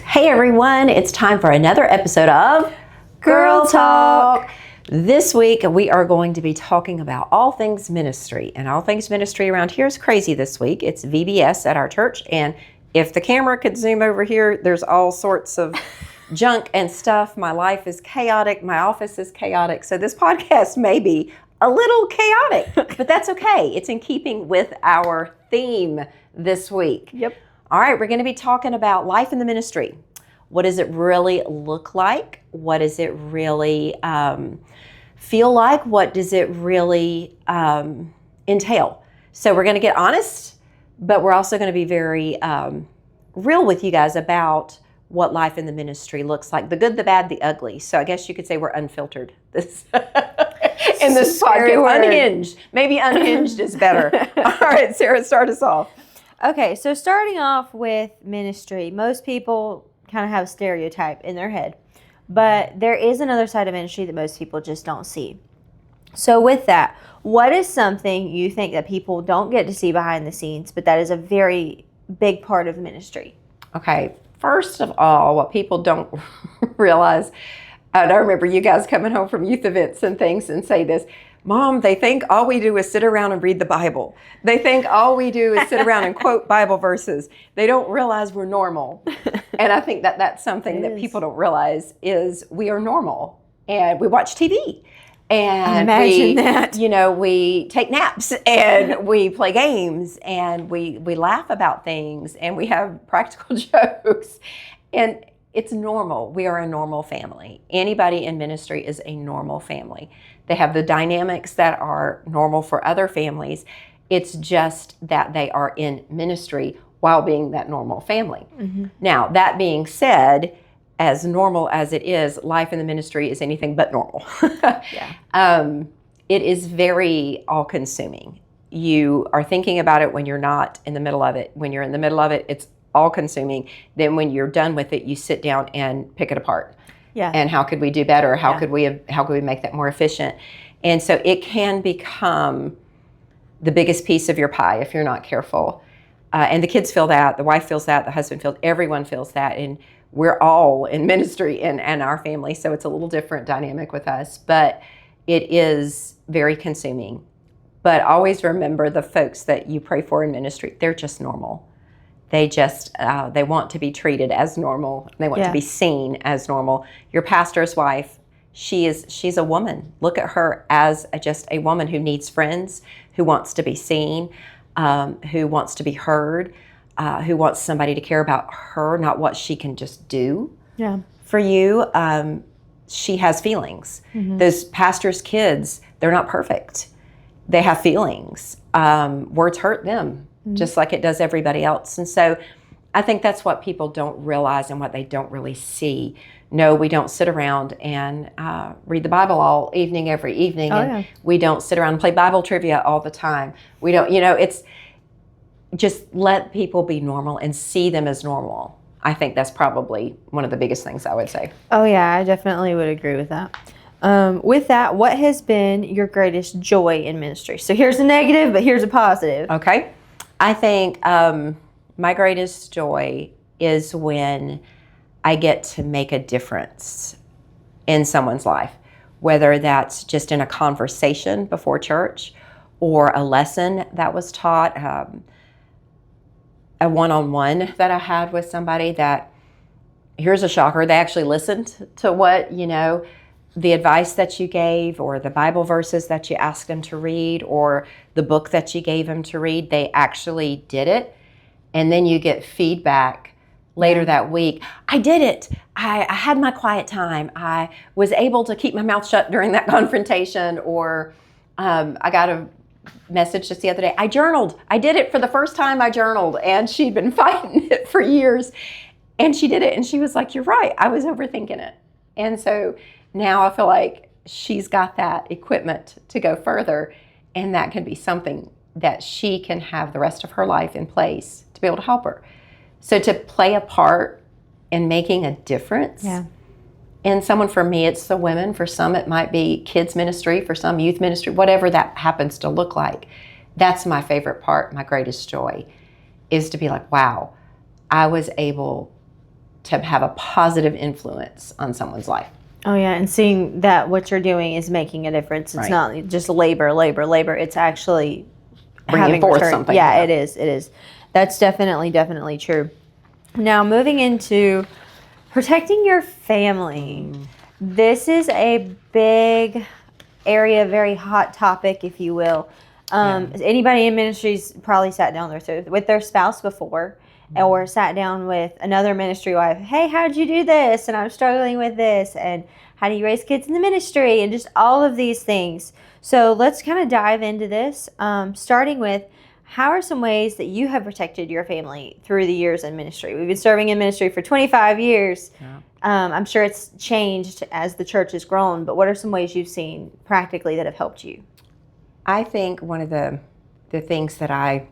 Hey everyone, it's time for another episode of Girl Talk. This week we are going to be talking about all things ministry, and all things ministry around here is crazy this week. It's VBS at our church, and if the camera could zoom over here, there's all sorts of junk and stuff. My life is chaotic, my office is chaotic, so this podcast may be a little chaotic, but that's okay. It's in keeping with our theme this week. Yep. All right, we're going to be talking about life in the ministry. What does it really look like? What does it really feel like? What does it really entail? So we're going to get honest, but we're also going to be very real with you guys about what life in the ministry looks like, the good, the bad, the ugly. So I guess you could say we're unfiltered this in this podcast. Unhinged. Maybe unhinged is better. All right, Sarah, start us off. Okay, so starting off with ministry, most people kind of have a stereotype in their head, but there is another side of ministry that most people just don't see. So with that, what is something you think that people don't get to see behind the scenes, but that is a very big part of ministry? Okay, first of all, what people don't realize, and I remember you guys coming home from youth events and things and say this, Mom, they think all we do is sit around and read the Bible. They think all we do is sit around and quote Bible verses. They don't realize we're normal. And I think that that's something that people don't realize is we are normal. And we watch TV. And we take naps and we play games and we laugh about things and we have practical jokes. And it's normal. We are a normal family. Anybody in ministry is a normal family. They have the dynamics that are normal for other families. It's just that they are in ministry while being that normal family. Mm-hmm. Now, that being said, as normal as it is, life in the ministry is anything but normal. Yeah. It is very all-consuming. You are thinking about it when you're not in the middle of it. When you're in the middle of it, it's all-consuming. Then when you're done with it, you sit down and pick it apart. Yeah. And how could we do better? How could we make that more efficient? And so it can become the biggest piece of your pie if you're not careful. And the kids feel that, the wife feels that, the husband feels, everyone feels that. And we're all in ministry and our family, so it's a little different dynamic with us. But it is very consuming. But always remember the folks that you pray for in ministry, they're just normal. They just, they want to be treated as normal. They want to be seen as normal. Your pastor's wife, she's a woman. Look at her as just a woman who needs friends, who wants to be seen, who wants to be heard, who wants somebody to care about her, not what she can just do for you. She has feelings. Mm-hmm. Those pastors' kids, they're not perfect. They have feelings. Words hurt them. Just like it does everybody else. And so I think that's what people don't realize and what they don't really see. No, we don't sit around and read the Bible all evening, every evening. We don't sit around and play Bible trivia all the time. We don't, it's just let people be normal and see them as normal. I think that's probably one of the biggest things I would say. Oh, yeah, I definitely would agree with that. With that, what has been your greatest joy in ministry? So here's a negative, but here's a positive. Okay. I think my greatest joy is when I get to make a difference in someone's life, whether that's just in a conversation before church or a lesson that was taught, a one-on-one that I had with somebody that, here's a shocker, they actually listened to what, the advice that you gave or the Bible verses that you asked them to read or the book that you gave them to read, they actually did it. And then you get feedback later that week. I did it. I had my quiet time. I was able to keep my mouth shut during that confrontation. Or I got a message just the other day. I journaled. I did it for the first time I journaled. And she'd been fighting it for years. And she did it. And she was like, you're right. I was overthinking it. And so now I feel like she's got that equipment to go further, and that can be something that she can have the rest of her life in place to be able to help her. So to play a part in making a difference in someone, for me, it's the women. For some, it might be kids ministry. For some, youth ministry, whatever that happens to look like. That's my favorite part, my greatest joy, is to be like, wow, I was able to have a positive influence on someone's life. Oh yeah, and seeing that what you're doing is making a difference. It's Right. not just labor. It's actually Bringing having forth return. something. Yeah, it is. That's definitely true. Now moving into protecting your family. This is a big area, very hot topic, if you will. Anybody in ministries probably sat down with their spouse before, or sat down with another ministry wife. Hey, how'd you do this? And I'm struggling with this. And how do you raise kids in the ministry? And just all of these things. So let's kind of dive into this, starting with how are some ways that you have protected your family through the years in ministry? We've been serving in ministry for 25 years. Yeah. I'm sure it's changed as the church has grown, but what are some ways you've seen practically that have helped you? I think one of the things that I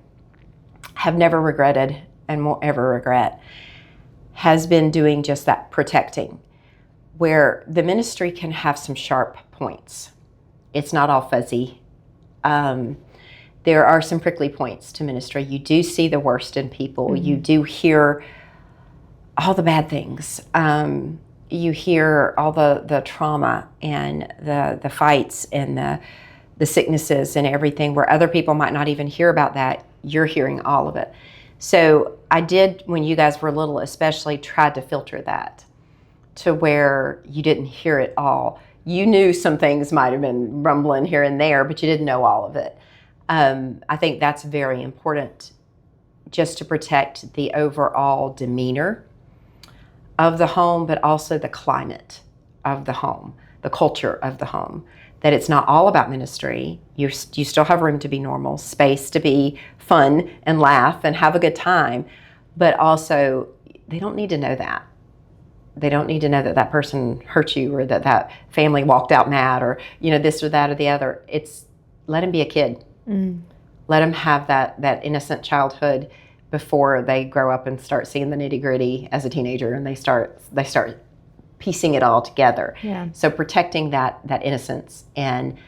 have never regretted and won't ever regret has been doing just that, protecting, where the ministry can have some sharp points. It's not all fuzzy. There are some prickly points to ministry. You do see the worst in people. Mm-hmm. You do hear all the bad things. You hear all the trauma and the fights and the sicknesses and everything, where other people might not even hear about that. You're hearing all of it. So I did, when you guys were little especially, tried to filter that to where you didn't hear it all. You knew some things might have been rumbling here and there, but you didn't know all of it. I think that's very important, just to protect the overall demeanor of the home, but also the climate of the home, the culture of the home. That it's not all about ministry. You still have room to be normal, space to be fun and laugh and have a good time, but also they don't need to know that. They don't need to know that that person hurt you, or that family walked out mad, or this or that or the other. It's let them be a kid. Let them have that innocent childhood before they grow up and start seeing the nitty-gritty as a teenager, and they start piecing it all together. Yeah. So protecting that innocence and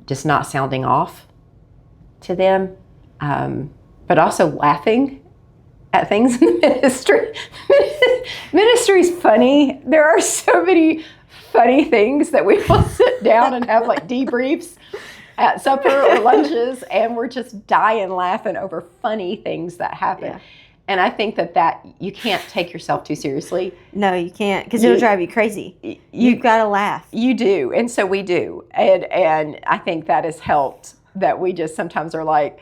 just not sounding off to them, but also laughing at things in the ministry. Ministry's funny. There are so many funny things that we will sit down and have like debriefs at supper or lunches, and we're just dying laughing over funny things that happen. Yeah. And I think that you can't take yourself too seriously. No, you can't, because it'll drive you crazy. You've got to laugh. You do, and so we do. And I think that has helped, that we just sometimes are like,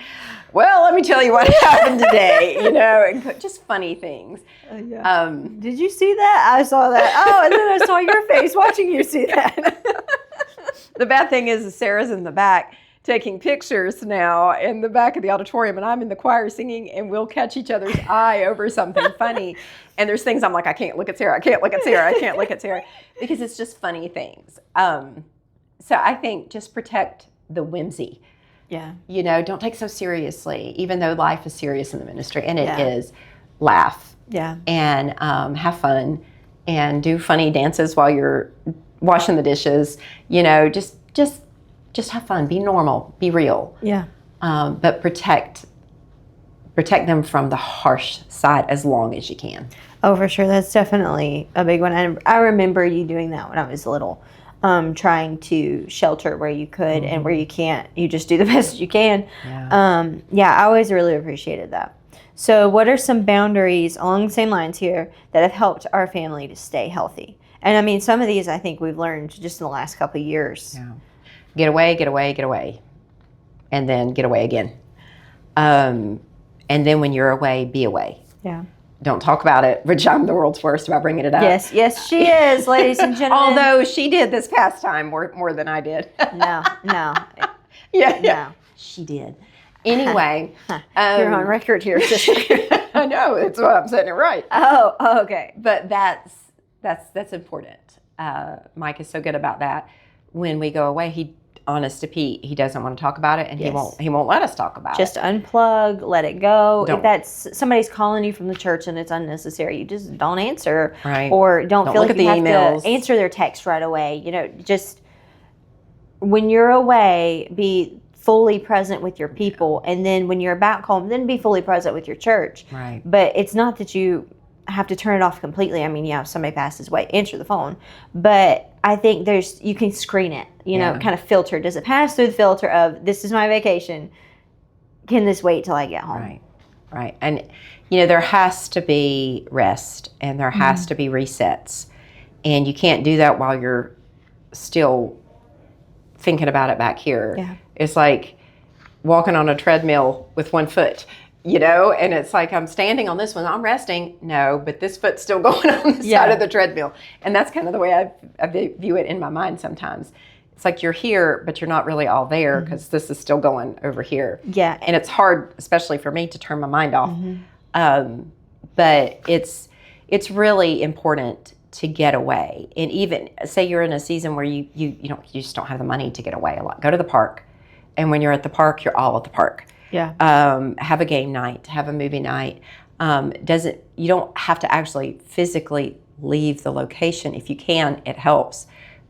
well, let me tell you what happened today, and just funny things. Yeah. Did you see that? I saw that. Oh, and then I saw your face watching you see that. The bad thing is Sarah's in the back taking pictures now in the back of the auditorium, and I'm in the choir singing, and we'll catch each other's eye over something funny. And there's things I'm like, I can't look at Sarah, I can't look at Sarah, because it's just funny things. So I think just protect the whimsy. Yeah. Don't take so seriously, even though life is serious in the ministry, and it is. Laugh. Yeah. And have fun, and do funny dances while you're washing the dishes. Just have fun, be normal, be real. Yeah. But protect them from the harsh side as long as you can. Oh, for sure. That's definitely a big one. And I remember you doing that when I was little, trying to shelter where you could, and where you can't, you just do the best you can. Yeah. I always really appreciated that. So what are some boundaries along the same lines here that have helped our family to stay healthy? And I mean, some of these I think we've learned just in the last couple of years. Yeah. Get away, and then get away again. And then when you're away, be away. Yeah. Don't talk about it, which I'm the world's worst about bringing it up. Yes, she is, ladies and gentlemen. Although she did this past time more than I did. No. Yeah. No. She did. Anyway. You're on record here, sister. I know, that's why I'm saying it right. Oh, okay. But that's important. Mike is so good about that. When we go away, honest to Pete, he doesn't want to talk about it, and he won't let us talk about just it. Just unplug, let it go. If that's somebody's calling you from the church and it's unnecessary, you just don't answer. Right. Or don't feel look like at you the have emails. to answer their text right away. Just when you're away, be fully present with your people, and then when you're back home, then be fully present with your church. Right. But it's not that you have to turn it off completely. I mean, yeah, if somebody passes away, answer the phone. But I think you can screen it, kind of filter. Does it pass through the filter of, this is my vacation? Can this wait till I get home? Right. And, there has to be rest and there has to be resets. And you can't do that while you're still thinking about it back here. Yeah. It's like walking on a treadmill with one foot, and it's like, I'm standing on this one, I'm resting. No, but this foot's still going on the side of the treadmill. And that's kind of the way I view it in my mind sometimes. It's like you're here, but you're not really all there because this is still going over here. Yeah. And it's hard, especially for me, to turn my mind off. But it's really important to get away. And even say you're in a season where you just don't have the money to get away a lot. Go to the park. And when you're at the park, you're all at the park. Yeah. Have a game night, have a movie night. You don't have to actually physically leave the location. If you can, it helps.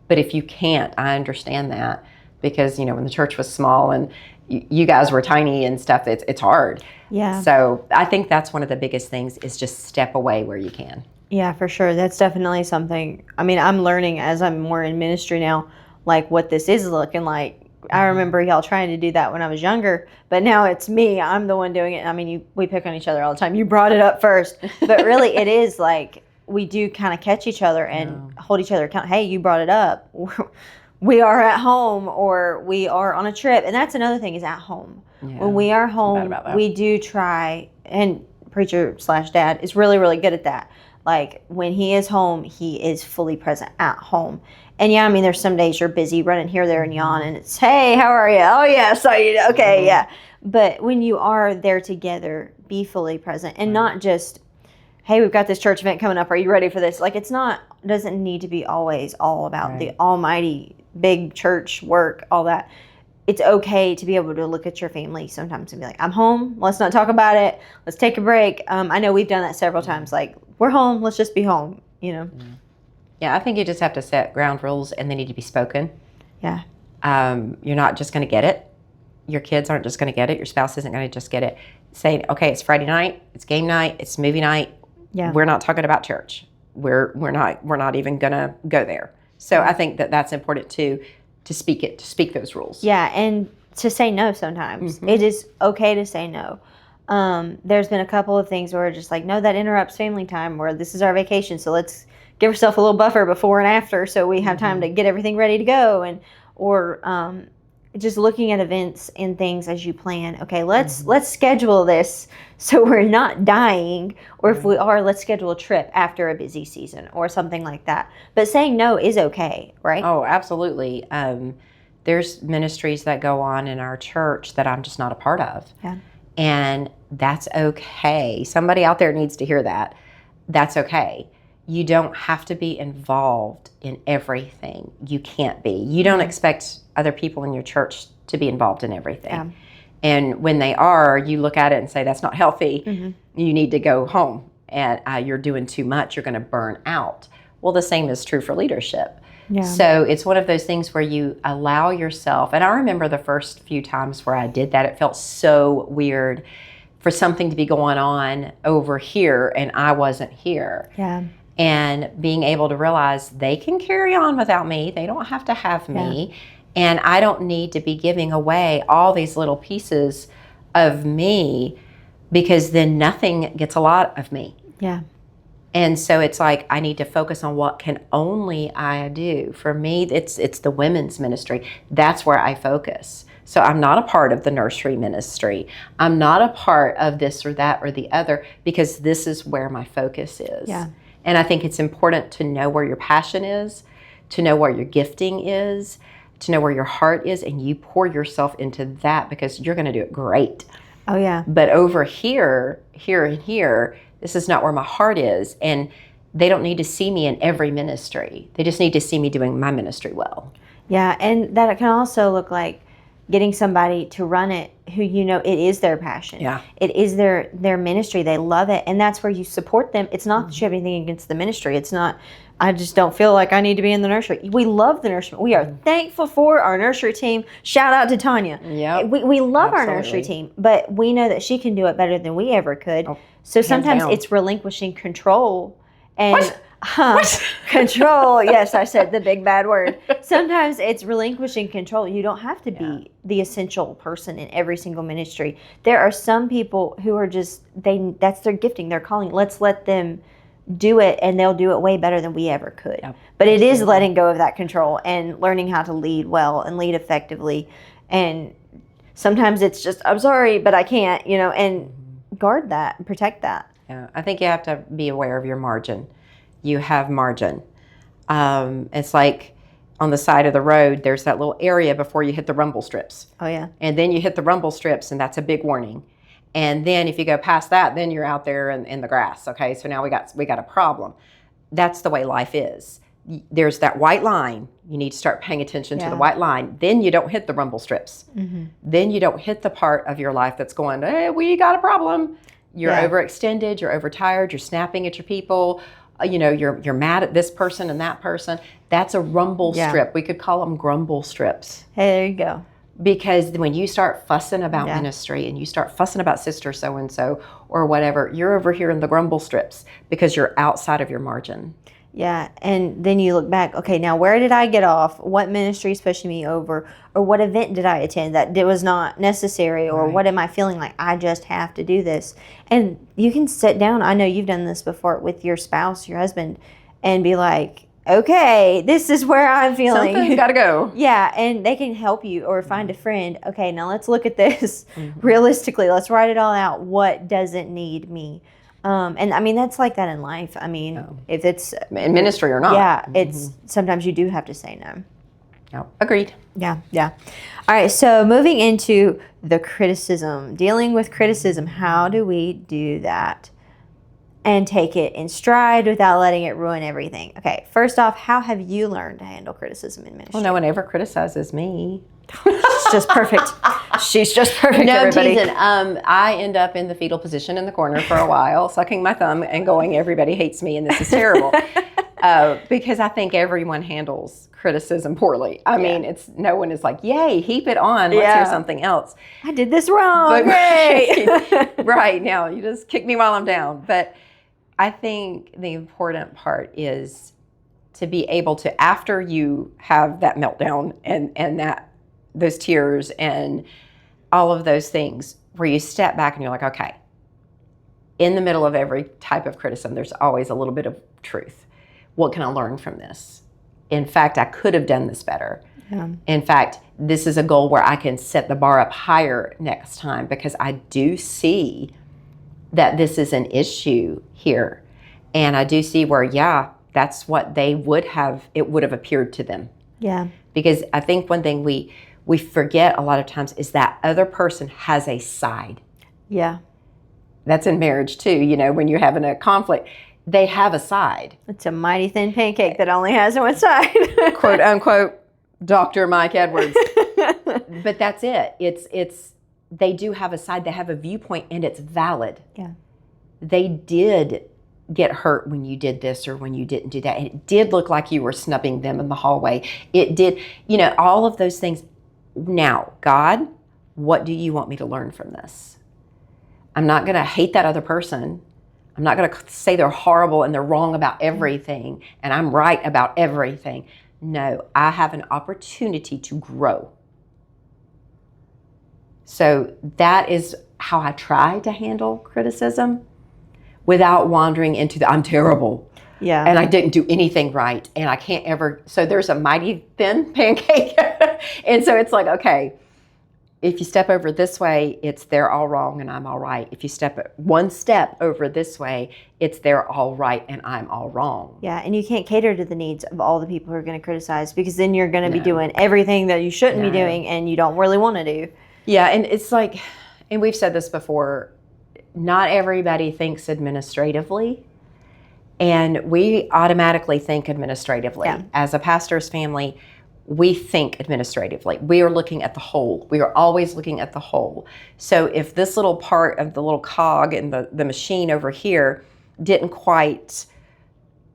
But if you can't, I understand that because, when the church was small and you guys were tiny and stuff, it's hard. Yeah. So I think that's one of the biggest things is just step away where you can. Yeah, for sure. That's definitely something. I mean, I'm learning as I'm more in ministry now, like what this is looking like. I remember y'all trying to do that when I was younger, but now it's me. I'm the one doing it. I mean, we pick on each other all the time. You brought it up first, but really it is like we do kind of catch each other and hold each other account. Hey, you brought it up. We are at home or we are on a trip. And that's another thing is at home. Yeah. When we are home, we do try, and preacher/dad is really, really good at that. Like when he is home, he is fully present at home. And yeah, I mean, there's some days you're busy running here, there, and yon, and it's, hey, how are you? Oh, yeah, saw you. Okay, yeah. But when you are there together, be fully present and not just, hey, we've got this church event coming up. Are you ready for this? Like doesn't need to be always all about the almighty big church work, all that. It's okay to be able to look at your family sometimes and be like, I'm home. Let's not talk about it. Let's take a break. I know we've done that several times. Like, we're home. Let's just be home, Yeah, I think you just have to set ground rules and they need to be spoken. Yeah. You're not just going to get it. Your kids aren't just going to get it. Your spouse isn't going to just get it. Saying, okay, it's Friday night, it's game night, it's movie night. Yeah. We're not talking about church. We're not even going to go there. So I think that's important too, to speak those rules. Yeah, and to say no sometimes. It is okay to say no. There's been a couple of things where we're just like, no, that interrupts family time, or this is our vacation, so let's give ourselves a little buffer before and after so we have time to get everything ready to go, or just looking at events and things as you plan. Okay, let's schedule this so we're not dying, or if we are, let's schedule a trip after a busy season or something like that. But saying no is okay, right? Oh, absolutely. There's ministries that go on in our church that I'm just not a part of. Yeah. And that's okay. Somebody out there needs to hear that. That's okay. You don't have to be involved in everything. You can't be. You don't expect other people in your church to be involved in everything. Yeah. And when they are, you look at it and say, that's not healthy. You need to go home. And you're doing too much. You're going to burn out. Well, the same is true for leadership. Yeah. So it's one of those things where you allow yourself. And I remember the first few times where I did that, it felt so weird for something to be going on over here and I wasn't here. Yeah. And being able to realize they can carry on without me. They don't have to have me. And I don't need to be giving away all these little pieces of me because then nothing gets a lot of me. Yeah. And so it's like I need to focus on what can only I do. For me, it's the women's ministry. That's where I focus. So I'm not a part of the nursery ministry. I'm not a part of this or that or the other because this is where my focus is. Yeah. And I think it's important to know where your passion is, to know where your gifting is, to know where your heart is, and you pour yourself into that because you're going to do it great. Oh, yeah. But over here, this is not where my heart is. And they don't need to see me in every ministry. They just need to see me doing my ministry well. Yeah, and that can also look like getting somebody to run it who it is their passion. Yeah. It is their ministry. They love it. And that's where you support them. It's not that you have anything against the ministry. It's not, I just don't feel like I need to be in the nursery. We love the nursery. We are thankful for our nursery team. Shout out to Tanya. Yep. We love our Absolutely. nursery team, but we know that she can do it better than we ever could. Oh, so sometimes down. it's relinquishing control and What? control. Yes, I said the big bad word. Sometimes it's relinquishing control. You don't have to be the essential person in every single ministry. There are some people who are just that's their gifting, their calling. Let's let them do it, and they'll do it way better than we ever could. Yep. But it is letting go of that control and learning how to lead well and lead effectively. And sometimes it's just, I'm sorry, but I can't, and guard that and protect that. Yeah, I think you have to be aware of your margin. You have margin. It's like on the side of the road, there's that little area before you hit the rumble strips. Oh, yeah. And then you hit the rumble strips, and that's a big warning. And then if you go past that, then you're out there in the grass. Okay, so now we got a problem. That's the way life is. There's that white line. You need to start paying attention to the white line. Then you don't hit the rumble strips. Mm-hmm. Then you don't hit the part of your life that's going, hey, we got a problem. You're overextended. You're overtired. You're snapping at your people. You're mad at this person and that person. That's a rumble strip. We could call them grumble strips. Hey, there you go. Because when you start fussing about ministry and you start fussing about sister so-and-so or whatever, you're over here in the grumble strips because you're outside of your margin. Yeah, and then you look back, okay, now where did I get off? What ministry is pushing me over? Or what event did I attend that was not necessary? Or what am I feeling like I just have to do this? And you can sit down, I know you've done this before with your spouse, your husband, and be like, okay, this is where I'm feeling. Something's got to go. Yeah, and they can help you or find a friend. Okay, now let's look at this realistically. Let's write it all out. What doesn't need me? And I mean, that's like that in life. I mean, if it's in ministry or not. Yeah, it's sometimes you do have to say no. No, agreed. Yeah. All right, so moving into the criticism, dealing with criticism, how do we do that and take it in stride without letting it ruin everything? Okay, first off, how have you learned to handle criticism in ministry? Well, no one ever criticizes me. She's just perfect. She's just perfect, No, everybody. teasing. I end up in the fetal position in the corner for a while, sucking my thumb and going, everybody hates me and this is terrible. Because I think everyone handles criticism poorly. I mean, no one is like, yay, heap it on. Let's hear something else. I did this wrong. Great. Right, now you just kick me while I'm down. But I think the important part is to be able to, after you have that meltdown and those tears and all of those things, where you step back and you're like, okay, in the middle of every type of criticism, there's always a little bit of truth. What can I learn from this? In fact, I could have done this better. Yeah. In fact, this is a goal where I can set the bar up higher next time, because I do see that this is an issue here. And I do see where, that's what it would have appeared to them. Yeah. Because I think one thing we forget a lot of times is that other person has a side. Yeah. That's in marriage too. When you're having a conflict, they have a side. It's a mighty thin pancake that only has one side. Quote unquote, Dr. Mike Edwards. But that's it. They do have a side. They have a viewpoint, and it's valid. Yeah. They did get hurt when you did this or when you didn't do that. And it did look like you were snubbing them in the hallway. It did, all of those things. Now, God, what do you want me to learn from this? I'm not going to hate that other person. I'm not going to say they're horrible and they're wrong about everything and I'm right about everything. No, I have an opportunity to grow. So that is how I try to handle criticism without wandering into I'm terrible. Yeah. And I didn't do anything right. And I can't ever, so there's a mighty thin pancake. And so it's like, okay, if you step over this way, it's they're all wrong and I'm all right. If you step one step over this way, it's they're all right and I'm all wrong. Yeah, and you can't cater to the needs of all the people who are going to criticize, because then you're going to be doing everything that you shouldn't be doing and you don't really want to do. Yeah, and it's like, and we've said this before, not everybody thinks administratively. And we automatically think administratively. Yeah. As a pastor's family, we think administratively. We are looking at the whole. We are always looking at the whole. So if this little part of the little cog in the machine over here didn't quite,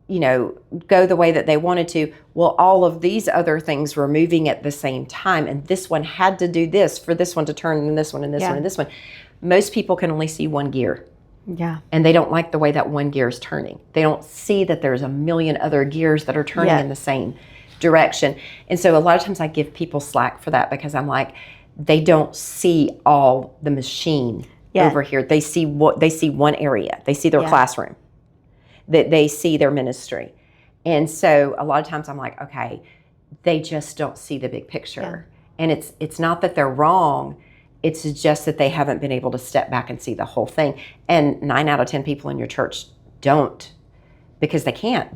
go the way that they wanted to, well, all of these other things were moving at the same time, and this one had to do this for this one to turn, and this one, and this one, and this one. Most people can only see one gear. Yeah. And they don't like the way that one gear is turning. They don't see that there's a million other gears that are turning in the same direction. And so a lot of times I give people slack for that, because I'm like, they don't see all the machine over here. They see one area. They see their classroom. That they see their ministry. And so a lot of times I'm like, okay, they just don't see the big picture. Yeah. And it's not that they're wrong. It's just that they haven't been able to step back and see the whole thing. And 9 out of 10 people in your church don't, because they can't.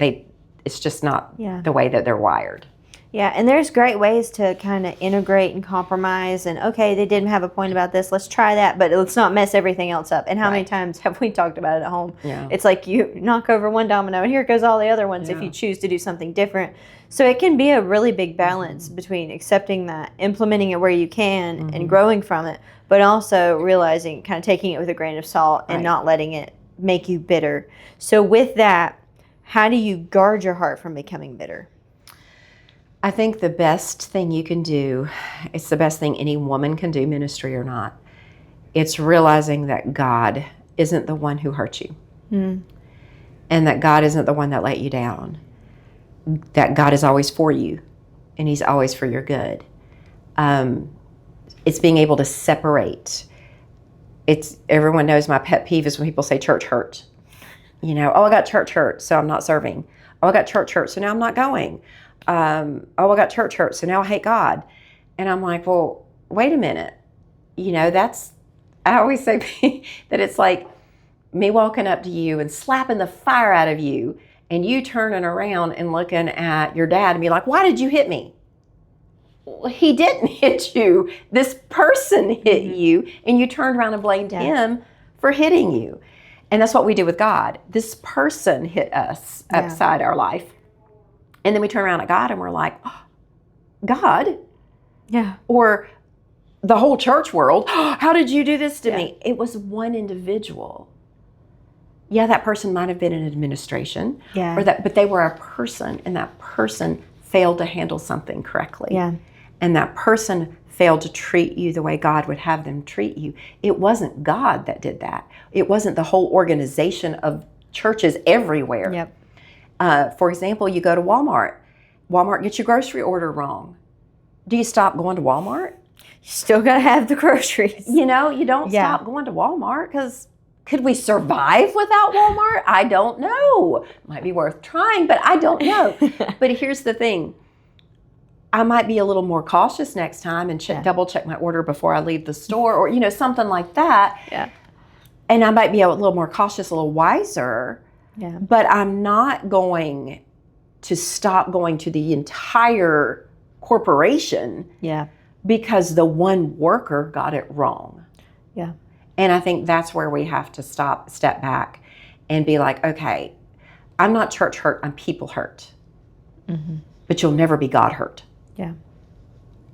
It's just not the way that they're wired. Yeah, and there's great ways to kind of integrate and compromise, and okay, they didn't have a point about this, let's try that, but let's not mess everything else up. And how many times have we talked about it at home? Yeah. It's like you knock over one domino and here goes all the other ones if you choose to do something different. So it can be a really big balance between accepting that, implementing it where you can, and growing from it, but also realizing, kind of taking it with a grain of salt and not letting it make you bitter. So with that, how do you guard your heart from becoming bitter? I think the best thing you can do, it's the best thing any woman can do, ministry or not, it's realizing that God isn't the one who hurt you. And that God isn't the one that let you down. That God is always for you, and He's always for your good. It's being able to separate. Everyone knows my pet peeve is when people say church hurt. Oh, I got church hurt, so I'm not serving. Oh, I got church hurt, so now I'm not going. Oh, I got church hurt, so now I hate God. And I'm like, well, wait a minute. I always say that it's like me walking up to you and slapping the fire out of you, and you turning around and looking at your dad and be like, why did you hit me? Well, he didn't hit you. This person hit you, and you turned around and blamed him for hitting you. And that's what we do with God. This person hit us upside our life. And then we turn around at God and we're like, oh, God? Yeah. Or the whole church world, oh, how did you do this to me? It was one individual. Yeah, that person might have been in administration, but they were a person, and that person failed to handle something correctly. Yeah. And that person failed to treat you the way God would have them treat you. It wasn't God that did that. It wasn't the whole organization of churches everywhere. Yep. For example, you go to Walmart. Walmart gets your grocery order wrong. Do you stop going to Walmart? You still got to have the groceries. You don't stop going to Walmart, because could we survive without Walmart? I don't know. Might be worth trying, but I don't know. But here's the thing. I might be a little more cautious next time and double check my order before I leave the store, or, something like that. Yeah. And I might be a little more cautious, a little wiser. Yeah. But I'm not going to stop going to the entire corporation because the one worker got it wrong. Yeah. And I think that's where we have to step back and be like, okay, I'm not church hurt, I'm people hurt. But you'll never be God hurt. Yeah.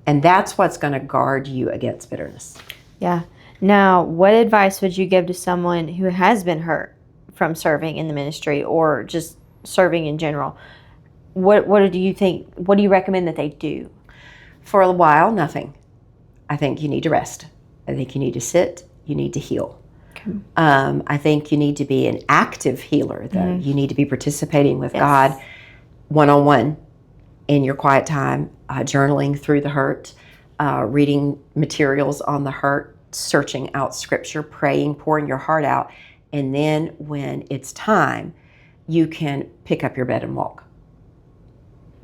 And that's what's going to guard you against bitterness. Yeah. Now, what advice would you give to someone who has been hurt from serving in the ministry or just serving in general? What do you think? What do you recommend that they do? For a while, nothing. I think you need to rest. I think you need to sit. You need to heal. Okay. I think you need to be an active healer, though. You need to be participating with God one-on-one in your quiet time, journaling through the hurt, reading materials on the hurt, searching out scripture, praying, pouring your heart out. And then when it's time, you can pick up your bed and walk.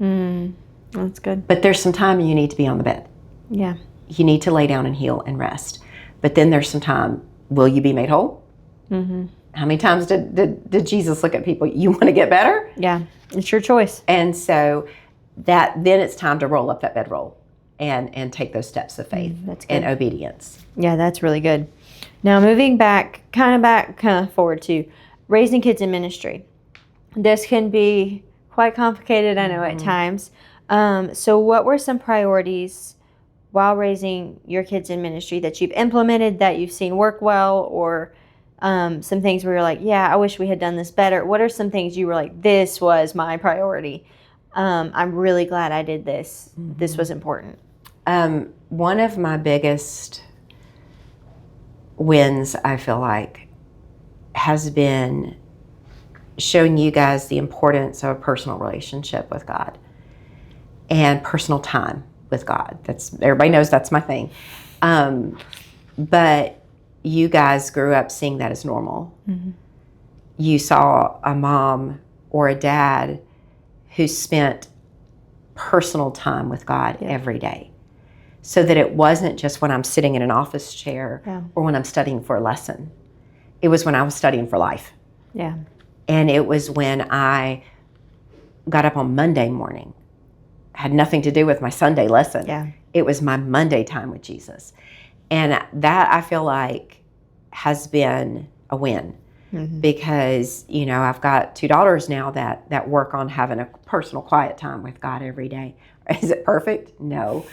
That's good. But there's some time you need to be on the bed. Yeah. You need to lay down and heal and rest. But then there's some time, will you be made whole? How many times did Jesus look at people, you want to get better? Yeah, it's your choice. And so then it's time to roll up that bedroll and take those steps of faith and obedience. Yeah, that's really good. Now moving back, kind of forward to raising kids in ministry. This can be quite complicated, I know, at times. So what were some priorities while raising your kids in ministry that you've implemented that you've seen work well, or some things where you're like, yeah, I wish we had done this better? What are some things you were like, this was my priority? I'm really glad I did this. This was important. One of my biggest wins, I feel like, has been showing you guys the importance of a personal relationship with God and personal time with God. That's, everybody knows that's my thing. But you guys grew up seeing that as normal. Mm-hmm. You saw a mom or a dad who spent personal time with God every day. So that it wasn't just when I'm sitting in an office chair or when I'm studying for a lesson. It was when I was studying for life. Yeah. And it was when I got up on Monday morning. Had nothing to do with my Sunday lesson. Yeah. It was my Monday time with Jesus. And that, I feel like, has been a win. Mm-hmm. Because, you know, I've got 2 daughters now that work on having a personal quiet time with God every day. Is it perfect? No.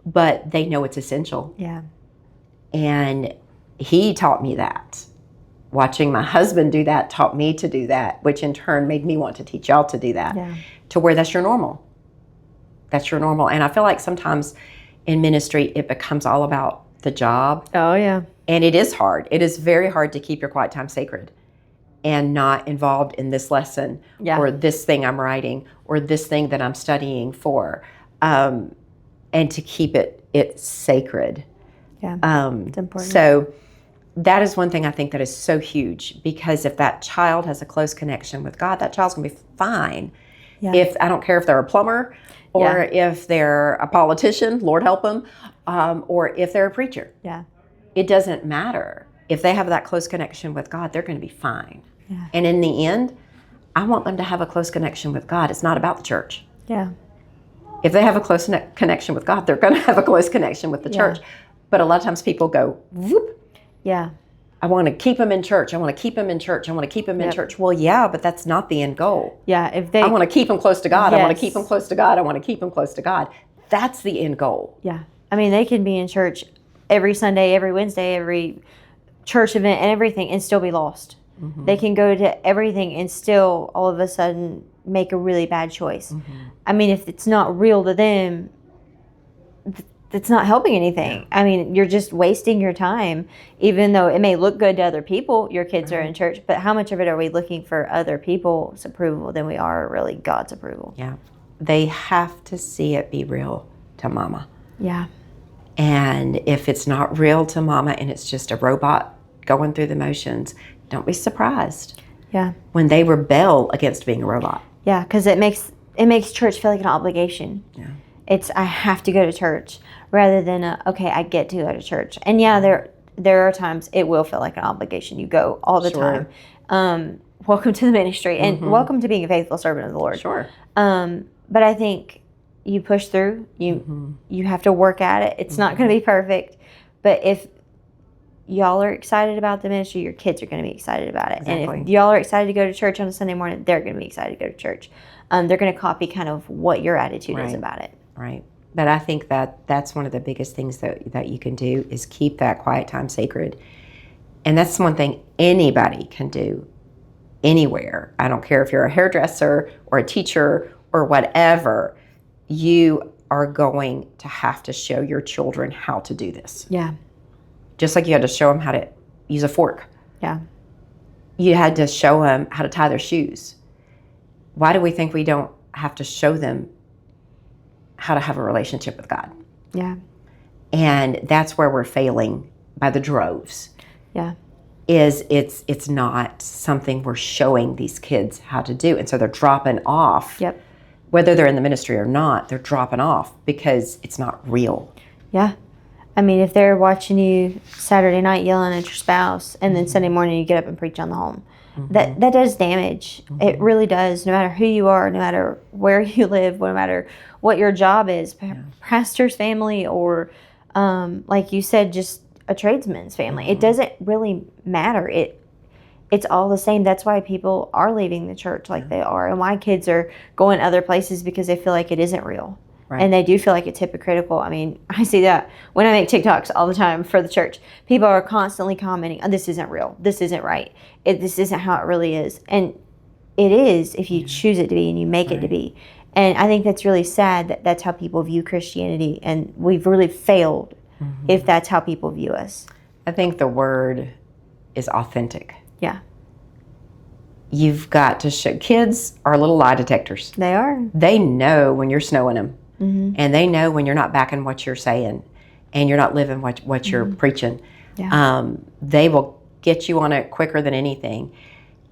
But they know it's essential. Yeah. And he taught me that. Watching my husband do that taught me to do that, which in turn made me want to teach y'all to do that. Yeah. To where that's your normal. That's your normal. And I feel like sometimes in ministry it becomes all about the job. Oh, yeah. And it is hard. It is very hard to keep your quiet time sacred and not involved in this lesson or this thing I'm writing or this thing that I'm studying for. And to keep it sacred. Yeah, it's important. So that is one thing I think that is so huge, because if that child has a close connection with God, that child's going to be fine. Yeah. If I don't care if they're a plumber or if they're a politician, Lord help them, or if they're a preacher. Yeah, it doesn't matter. If they have that close connection with God, they're going to be fine. Yeah. And in the end, I want them to have a close connection with God. It's not about the church. Yeah. If they have a close connection with God, they're going to have a close connection with the church. But a lot of times people go, whoop. Yeah. I want to keep them in church. I want to keep them in church. I want to keep them in church. Well, yeah, but that's not the end goal. Yeah. I want to keep them close to God. I want to keep them close to God. I want to keep them close to God. That's the end goal. Yeah. I mean, they can be in church every Sunday, every Wednesday, every church event and everything and still be lost. Mm-hmm. They can go to everything and still all of a sudden make a really bad choice. Mm-hmm. I mean, if it's not real to them, it's not helping anything. Yeah. I mean, you're just wasting your time, even though it may look good to other people. Your kids are in church, but how much of it are we looking for other people's approval than we are really God's approval? Yeah. They have to see it be real to mama. Yeah. And if it's not real to mama and it's just a robot going through the motions, don't be surprised. Yeah. When they rebel against being a robot. Yeah, because it makes church feel like an obligation. Yeah. It's I have to go to church rather than okay, I get to go to church. And yeah, there are times it will feel like an obligation. You go all the time. Welcome to the ministry and welcome to being a faithful servant of the Lord. Sure. But I think you push through. You have to work at it. It's not going to be perfect, but if y'all are excited about the ministry, your kids are going to be excited about it. Exactly. And if y'all are excited to go to church on a Sunday morning, they're going to be excited to go to church. They're going to copy kind of what your attitude is about it. Right. But I think that's one of the biggest things that you can do is keep that quiet time sacred. And that's one thing anybody can do anywhere. I don't care if you're a hairdresser or a teacher or whatever. You are going to have to show your children how to do this. Yeah. Just like you had to show them how to use a fork. Yeah. You had to show them how to tie their shoes. Why do we think we don't have to show them how to have a relationship with God? Yeah. And that's where we're failing by the droves. Yeah. It's not something we're showing these kids how to do. And so they're dropping off. Yep. Whether they're in the ministry or not, they're dropping off because it's not real. Yeah. I mean, if they're watching you Saturday night yelling at your spouse and then Sunday morning you get up and preach on the home, that does damage. It really does, no matter who you are, no matter where you live, no matter what your job is, pastor's family or, like you said, just a tradesman's family. It doesn't really matter. it's all the same. That's why people are leaving the church like they are, and why kids are going other places, because they feel like it isn't real. Right. And they do feel like it's hypocritical. I mean, I see that when I make TikToks all the time for the church. People are constantly commenting, oh, this isn't real. This isn't right. This isn't how it really is. And it is if you choose it to be and you make it to be. And I think that's really sad that that's how people view Christianity. And we've really failed if that's how people view us. I think the word is authentic. Yeah. You've got to show. Kids are little lie detectors. They are. They know when you're snowing them. And they know when you're not backing what you're saying and you're not living what you're preaching. Yeah. They will get you on it quicker than anything.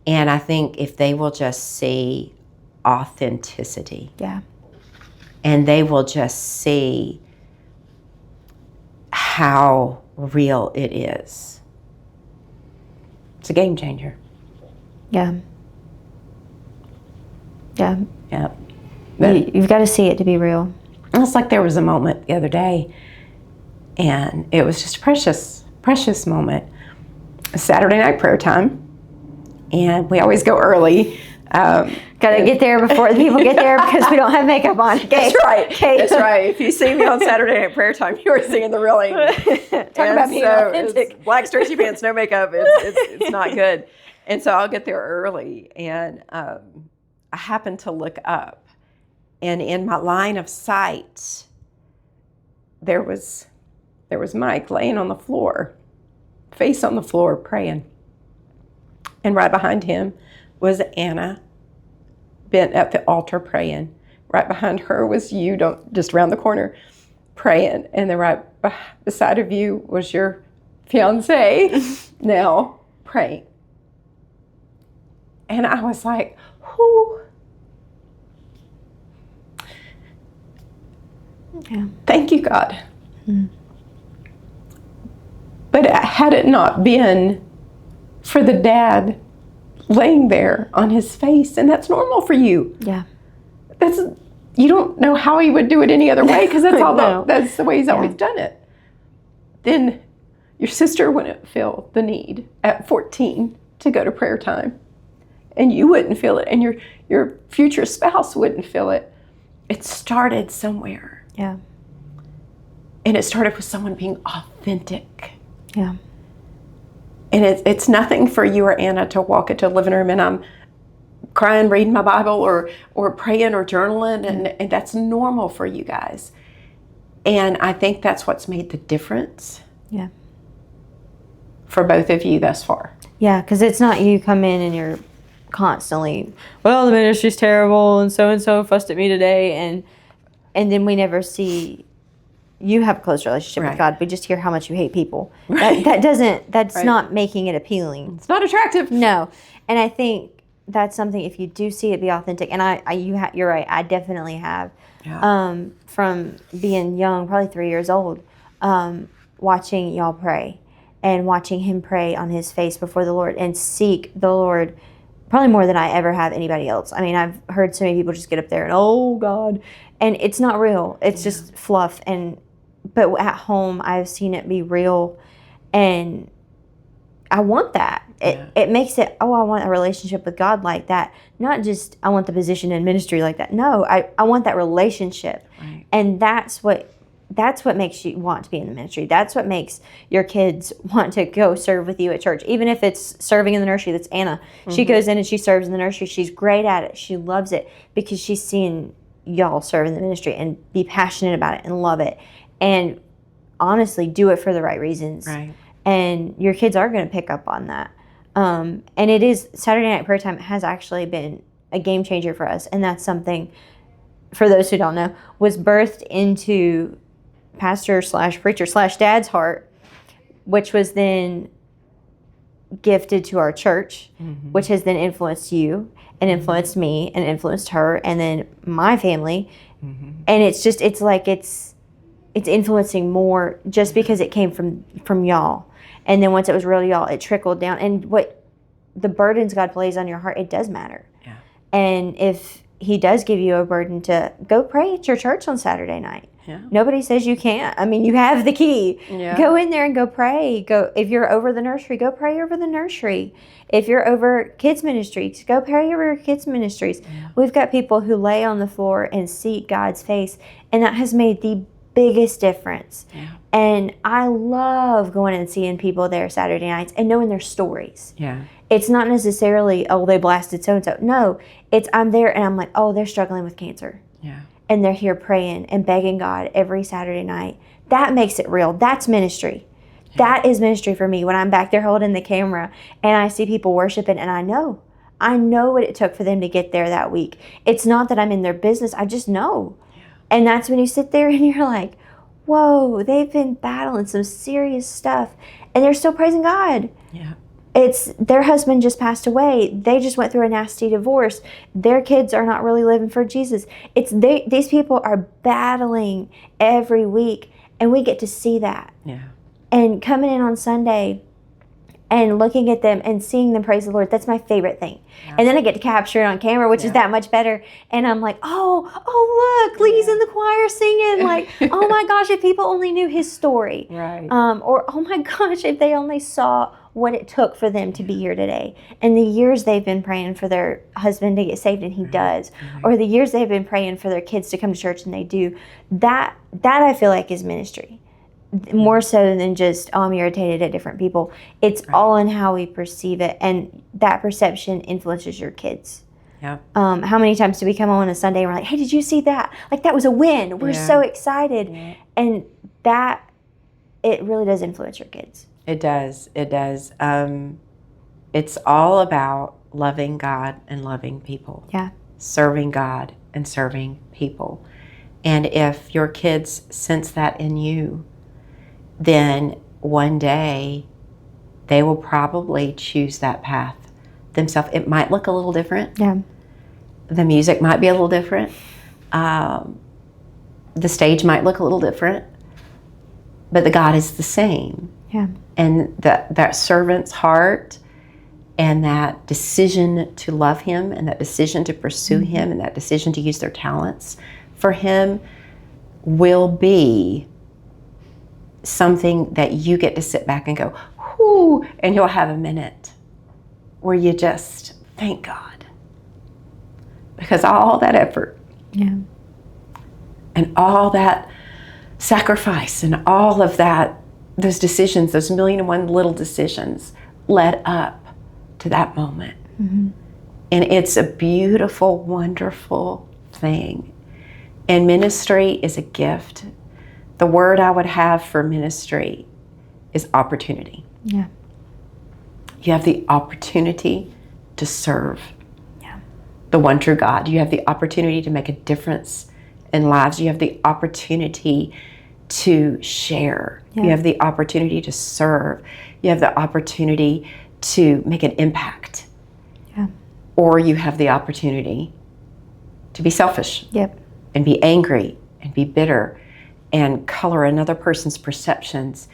And I think if they will just see authenticity, Yeah. and they will just see how real it is, it's a game changer. Yeah. Yeah. Yeah. You've got to see it to be real. It's like there was a moment the other day, and it was just a precious moment. Saturday night prayer time, and we always go early. Got to get there before the people get there because we don't have makeup on. Okay. That's right. Okay. That's right. If you see me on Saturday night prayer time, you're seeing the real Amy. Talk about being authentic. Black stretchy pants, no makeup. It's not good. And so I'll get there early, and I happen to look up. And in my line of sight, there was Mike laying on the floor, face on the floor, praying. And right behind him was Anna, bent at the altar praying. Right behind her was you, just around the corner, praying. And then right beside of you was your fiance, now praying. And I was like, whoo. Yeah. Thank you, God. But had it not been for the dad laying there on his face, and that's normal for you. Yeah. You don't know how he would do it any other way, because that's all No. that's the way he's always done it. Then your sister wouldn't feel the need at 14 to go to prayer time, and you wouldn't feel it, and your future spouse wouldn't feel it. It started somewhere. Yeah. And it started with someone being authentic. Yeah. And it's nothing for you or Anna to walk into a living room and I'm crying, reading my Bible, or praying or journaling, and that's normal for you guys. And I think that's what's made the difference. Yeah. For both of you thus far. Yeah, because it's not you come in and you're constantly, well, the ministry's terrible and so fussed at me today, and then we never see you have a close relationship with God. We just hear how much you hate people. Right. That's not making it appealing. It's not attractive. No. And I think that's something, if you do see it, be authentic. And you're right. I definitely have. Yeah. From being young, probably 3 years old, watching y'all pray and watching him pray on his face before the Lord and seek the Lord probably more than I ever have anybody else. I mean, I've heard so many people just get up there and, oh, God. And it's not real. It's just fluff. But at home, I've seen it be real. And I want that. It makes it, I want a relationship with God like that. Not just, I want the position in ministry like that. No, I want that relationship. Right. And that's what makes you want to be in the ministry. That's what makes your kids want to go serve with you at church. Even if it's serving in the nursery, that's Anna. Mm-hmm. She goes in and she serves in the nursery. She's great at it. She loves it because she's seen y'all serve in the ministry and be passionate about it and love it. And honestly, do it for the right reasons. Right. And your kids are going to pick up on that. And it is, Saturday night prayer time has actually been a game changer for us. And that's something, for those who don't know, was birthed into pastor/preacher/dad's heart, which was then gifted to our church, which has then influenced you and influenced me and influenced her and then my family. And it's influencing more just because it came from y'all. And then once it was real to y'all, it trickled down. And what the burdens God plays on your heart, it does matter. Yeah. And if he does give you a burden to go pray at your church on Saturday night. Yeah. Nobody says you can't. I mean, you have the key. Yeah. Go in there and go pray. Go, if you're over the nursery, go pray over the nursery. If you're over kids ministries, go pray over your kids ministries. Yeah. We've got people who lay on the floor and seek God's face, and that has made the biggest difference. Yeah. And I love going and seeing people there Saturday nights and knowing their stories. Yeah. It's not necessarily, oh, they blasted so-and-so. No, it's I'm there and I'm like, oh, they're struggling with cancer. Yeah. And they're here praying and begging God every Saturday night. That makes it real. That's ministry. Yeah. That is ministry for me when I'm back there holding the camera and I see people worshiping, and I know what it took for them to get there that week. It's not that I'm in their business. I just know. Yeah. And that's when you sit there and you're like, whoa, they've been battling some serious stuff and they're still praising God. Yeah. It's their husband just passed away. They just went through a nasty divorce. Their kids are not really living for Jesus. These people are battling every week, and we get to see that. Yeah. And coming in on Sunday and looking at them and seeing them praise the Lord, that's my favorite thing. Yeah. And then I get to capture it on camera, which is that much better. And I'm like, oh, look, Lee's in the choir singing. Like, oh my gosh, if people only knew his story. Right. Or, oh my gosh, if they only saw what it took for them to be here today, and the years they've been praying for their husband to get saved, and he does, or the years they've been praying for their kids to come to church, and they do. That I feel like is ministry, more so than just, oh, I'm irritated at different people. It's all in how we perceive it, and that perception influences your kids. Yeah. How many times do we come on a Sunday and we're like, hey, did you see that? Like, that was a win. We're so excited. Yeah. And that, it really does influence your kids. It does. It does. It's all about loving God and loving people. Yeah. Serving God and serving people. And if your kids sense that in you, then one day they will probably choose that path themselves. It might look a little different. Yeah. The music might be a little different. The stage might look a little different. But the God is the same. Yeah. And that servant's heart and that decision to love him and that decision to pursue him and that decision to use their talents for him will be something that you get to sit back and go, whoo, and you'll have a minute where you just thank God. Because all that effort and all that sacrifice and all of that, those decisions, those 1,000,001 little decisions led up to that moment. Mm-hmm. And it's a beautiful, wonderful thing. And ministry is a gift. The word I would have for ministry is opportunity. Yeah. You have the opportunity to serve the one true God. You have the opportunity to make a difference in lives. You have the opportunity to share. Yeah. You have the opportunity to serve. You have the opportunity to make an impact. Yeah. Or you have the opportunity to be selfish. Yep. And be angry and be bitter and color another person's perceptions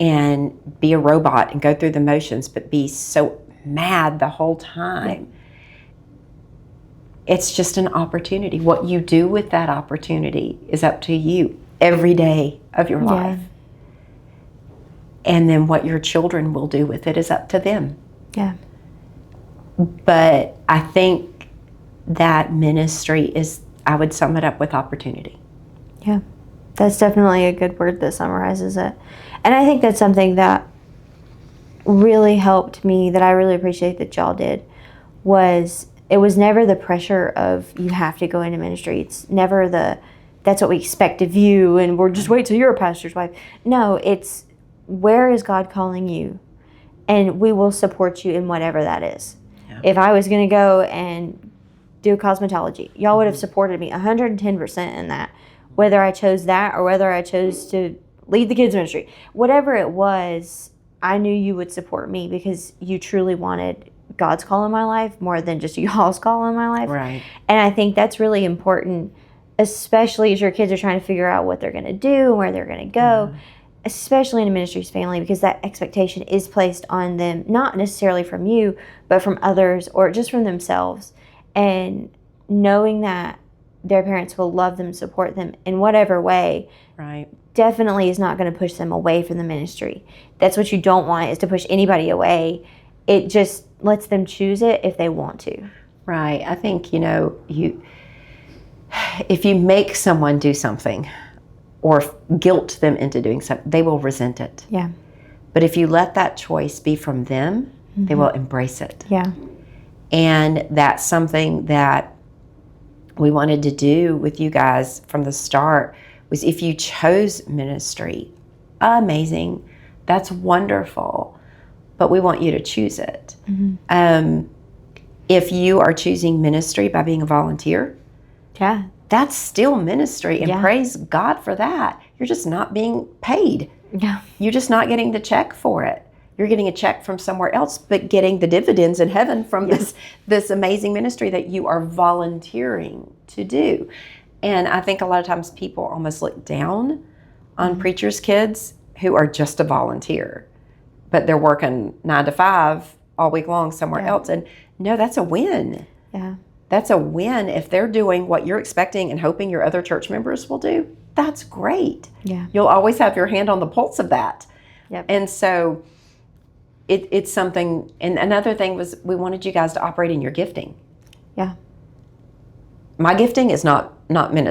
and be a robot and go through the motions but be so mad the whole time. Yep. It's just an opportunity. What you do with that opportunity is up to you every day of your life. And then what your children will do with it is up to them. Yeah. But I think that ministry is, I would sum it up with opportunity. Yeah. That's definitely a good word that summarizes it. And I think that's something that really helped me, that I really appreciate that y'all did, was it was never the pressure of you have to go into ministry. It's never that's what we expect of you and we're just wait till you're a pastor's wife. No, it's where is God calling you? And we will support you in whatever that is. Yeah. If I was going to go and do cosmetology, y'all would have supported me 110% in that. Whether I chose that or whether I chose to lead the kids ministry. Whatever it was, I knew you would support me because you truly wanted God's call in my life more than just y'all's call in my life. Right. And I think that's really important, especially as your kids are trying to figure out what they're going to do and where they're going to go, especially in a ministries family, because that expectation is placed on them, not necessarily from you, but from others or just from themselves. And knowing that their parents will love them, support them in whatever way, Right. definitely is not going to push them away from the ministry. That's what you don't want, is to push anybody away. It just lets them choose it if they want to. Right. I think, if you make someone do something or guilt them into doing something, they will resent it. Yeah. But if you let that choice be from them, they will embrace it. Yeah. And that's something that we wanted to do with you guys from the start, was if you chose ministry, amazing, that's wonderful, but we want you to choose it. If you are choosing ministry by being a volunteer, Yeah. that's still ministry, and Yeah. praise God for that. You're just not being paid. Yeah. You're just not getting the check for it. You're getting a check from somewhere else, but getting the dividends in heaven from this amazing ministry that you are volunteering to do. And I think a lot of times people almost look down on preachers' kids who are just a volunteer, but they're working 9 to 5 all week long somewhere else. And no, that's a win. Yeah. That's a win. If they're doing what you're expecting and hoping your other church members will do, that's great. Yeah. You'll always have your hand on the pulse of that. Yep. And so it's something. And another thing was, we wanted you guys to operate in your gifting. Yeah. My gifting is not nursery.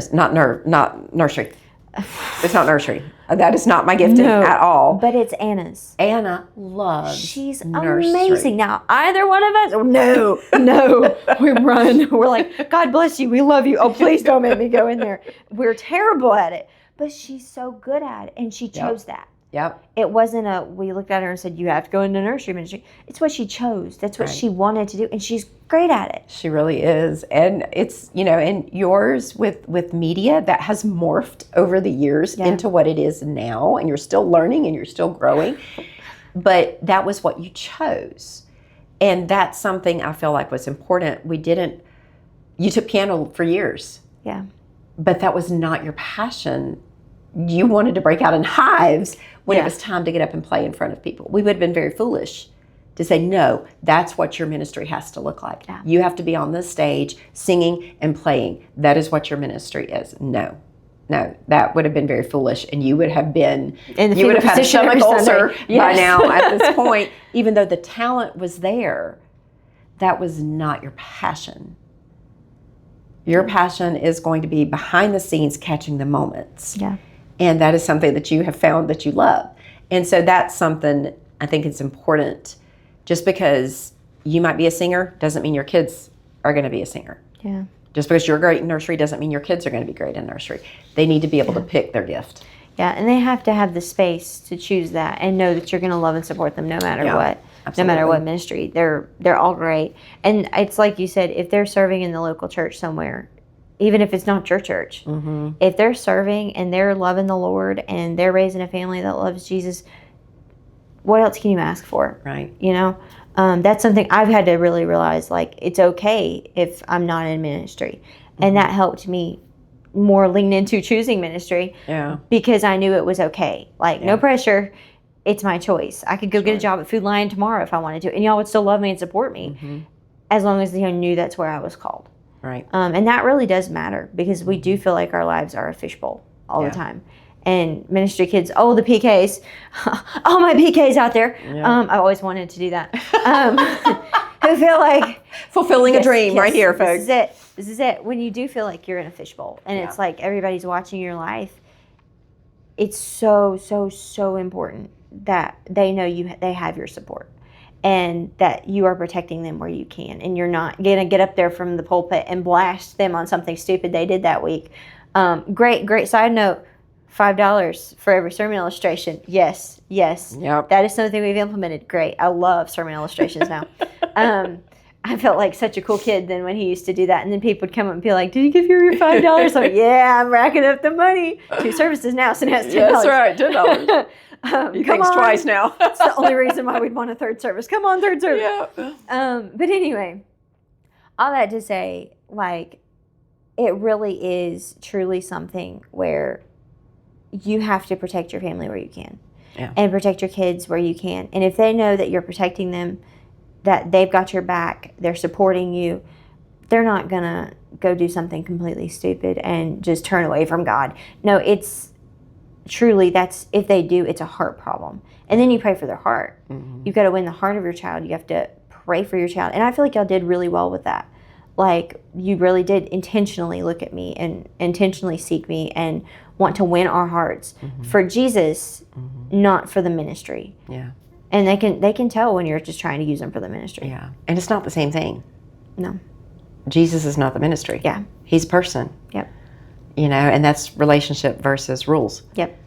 It's not nursery. That is not my gifting at all. But it's Anna's. Anna loves She's nursery. amazing. Now, either one of us, no, we run. We're like, God bless you. We love you. Oh, please don't make me go in there. We're terrible at it. But she's so good at it. And she chose that. Yep. It wasn't we looked at her and said, you have to go into nursery ministry. It's what she chose. That's what she wanted to do. And she's great at it. She really is. And it's, and yours with media, that has morphed over the years into what it is now. And you're still learning and you're still growing. But that was what you chose. And that's something I feel like was important. You took piano for years. Yeah. But that was not your passion. You wanted to break out in hives when it was time to get up and play in front of people. We would have been very foolish to say, no, that's what your ministry has to look like. Yeah. You have to be on the stage singing and playing. That is what your ministry is. No, that would have been very foolish. And you would have been, you would have had a stomach ulcer by now at this point. Even though the talent was there, that was not your passion. Your passion is going to be behind the scenes, catching the moments. Yeah. And that is something that you have found that you love. And so that's something I think it's important. Just because you might be a singer doesn't mean your kids are going to be a singer. Yeah. Just because you're great in nursery doesn't mean your kids are going to be great in nursery. They need to be able to pick their gift. Yeah, and they have to have the space to choose that and know that you're going to love and support them no matter what. Absolutely. No matter what ministry. They're all great. And it's like you said, if they're serving in the local church somewhere, even if it's not your church, if they're serving and they're loving the Lord and they're raising a family that loves Jesus, what else can you ask for? Right. That's something I've had to really realize, like, it's okay if I'm not in ministry. And that helped me more lean into choosing ministry because I knew it was okay. Like, no pressure. It's my choice. I could go get a job at Food Lion tomorrow if I wanted to. And y'all would still love me and support me as long as you knew that's where I was called. Right. And that really does matter because we do feel like our lives are a fishbowl all the time. And ministry kids, the PKs, all my PKs out there. I always wanted to do that. Who feel like fulfilling a dream right here, folks. This is it. When you do feel like you're in a fishbowl and it's like everybody's watching your life, it's so, so, so important that they know they have your support. And that you are protecting them where you can. And you're not going to get up there from the pulpit and blast them on something stupid they did that week. Great side note, $5 for every sermon illustration. Yes. Yep. That is something we've implemented. Great. I love sermon illustrations now. I felt like such a cool kid then when he used to do that. And then people would come up and be like, did you give your $5? I'm like, yeah, I'm racking up the money. 2 services now, so now it's $10. That's right, $10. You think twice now. That's the only reason why we'd want a third service. Come on, third service. Yeah. But anyway, all that to say, like, it really is truly something where you have to protect your family where you can. Yeah. And protect your kids where you can. And if they know that you're protecting them, that they've got your back, they're supporting you, they're not going to go do something completely stupid and just turn away from God. No, it's truly, that's, if they do, it's a heart problem. And then you pray for their heart. Mm-hmm. You've got to win the heart of your child. You have to pray for your child. And I feel like y'all did really well with that. Like, you really did intentionally look at me and intentionally seek me and want to win our hearts for Jesus, not for the ministry. Yeah. And they can tell when you're just trying to use them for the ministry. Yeah. And it's not the same thing. No. Jesus is not the ministry. Yeah. He's a person. Yep. You know, and that's relationship versus rules. Yep.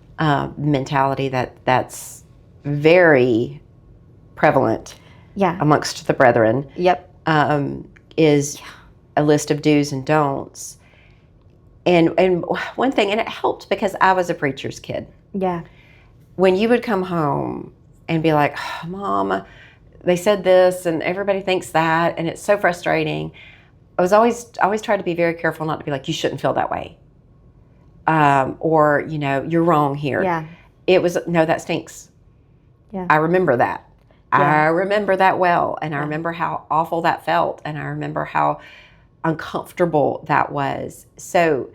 Mentality that's very prevalent Yeah. amongst the brethren. Yep. Is a list of do's and don'ts. And one thing, and it helped because I was a preacher's kid. Yeah. When you would come home and be like, oh, Mom, they said this and everybody thinks that, and it's so frustrating. I always tried to be very careful not to be like, you shouldn't feel that way. Or, you know, you're wrong here. Yeah. It was, no, that stinks. Yeah. I remember that. Yeah. I remember that well. And I remember how awful that felt. And I remember how uncomfortable that was. So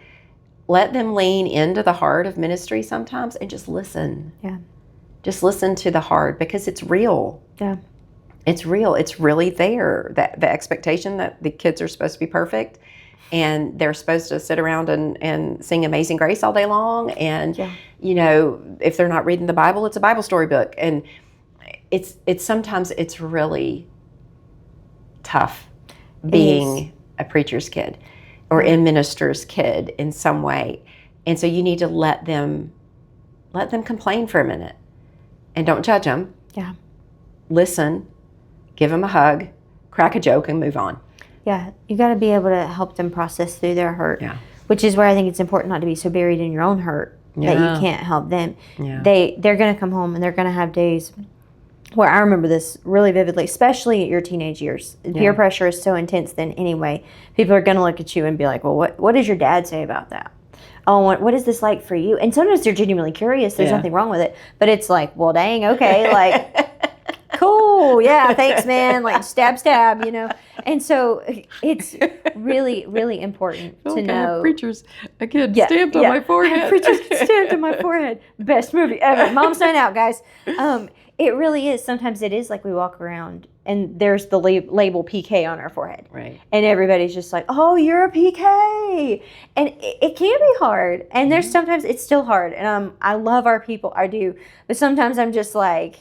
let them lean into the heart of ministry sometimes and just listen. Yeah. Just listen to the heart because it's real. Yeah. It's real. It's really there. That the expectation that the kids are supposed to be perfect and they're supposed to sit around and sing Amazing Grace all day long. And, you know, if they're not reading the Bible, it's a Bible story book. And it's sometimes it's really tough being a preacher's kid or a minister's kid in some way. And so you need to let them complain for a minute and don't judge them. Yeah. Listen, give them a hug, crack a joke, and move on. Yeah. You got to be able to help them process through their hurt. Yeah. Which is where I think it's important not to be so buried in your own hurt that you can't help them. Yeah. They're going to come home and they're going to have days where I remember this really vividly, especially at your teenage years. Peer pressure is so intense then anyway. People are going to look at you and be like, well, what does your dad say about that? Oh, what is this like for you? And sometimes they're genuinely curious. There's nothing wrong with it. But it's like, well, dang, okay, like, cool, yeah, thanks, man. Like, stab, you know. And so it's really, really important to know. Preachers, a kid stamped on my forehead. Preachers stamped on my forehead. Best movie ever. Mom's Night Out, guys. It really is. Sometimes it is like we walk around and there's the label PK on our forehead. Right. And everybody's just like, oh, you're a PK. And it can be hard. And there's sometimes it's still hard. And I love our people. I do. But sometimes I'm just like,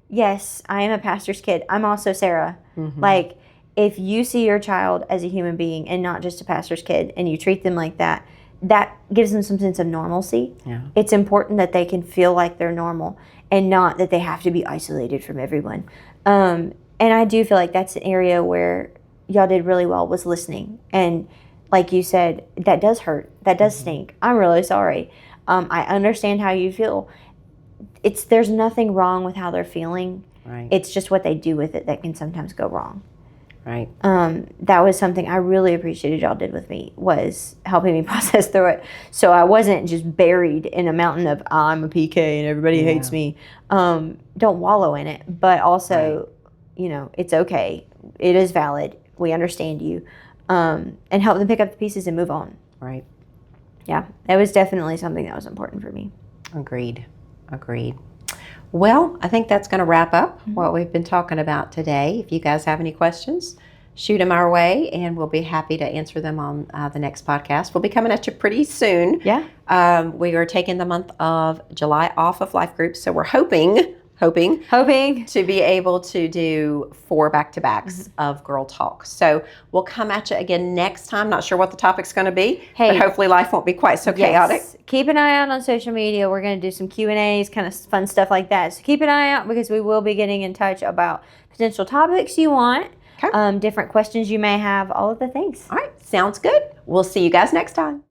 yes, I am a pastor's kid. I'm also Sarah. Like, if you see your child as a human being and not just a pastor's kid and you treat them like that, that gives them some sense of normalcy. Yeah. It's important that they can feel like they're normal and not that they have to be isolated from everyone. And I do feel like that's an area where y'all did really well, was listening. And like you said, that does hurt. That does stink. I'm really sorry. I understand how you feel. There's nothing wrong with how they're feeling. Right. It's just what they do with it that can sometimes go wrong. Right. That was something I really appreciated y'all did with me, was helping me process through it. So I wasn't just buried in a mountain of I'm a PK and everybody hates me. Don't wallow in it, but also, you know, it's okay. It is valid. We understand you, and help them pick up the pieces and move on. Right. Yeah, that was definitely something that was important for me. Agreed. Well, I think that's going to wrap up what we've been talking about today. If you guys have any questions, shoot them our way, and we'll be happy to answer them on the next podcast. We'll be coming at you pretty soon. Yeah. We are taking the month of July off of life groups, so we're hoping to be able to do 4 back-to-backs of Girl Talk. So we'll come at you again next time. Not sure what the topic's going to be, but hopefully life won't be quite so chaotic. Keep an eye out on social media. We're going to do some Q&As, kind of fun stuff like that. So keep an eye out, because we will be getting in touch about potential topics you want, different questions you may have, all of the things. All right. Sounds good. We'll see you guys next time.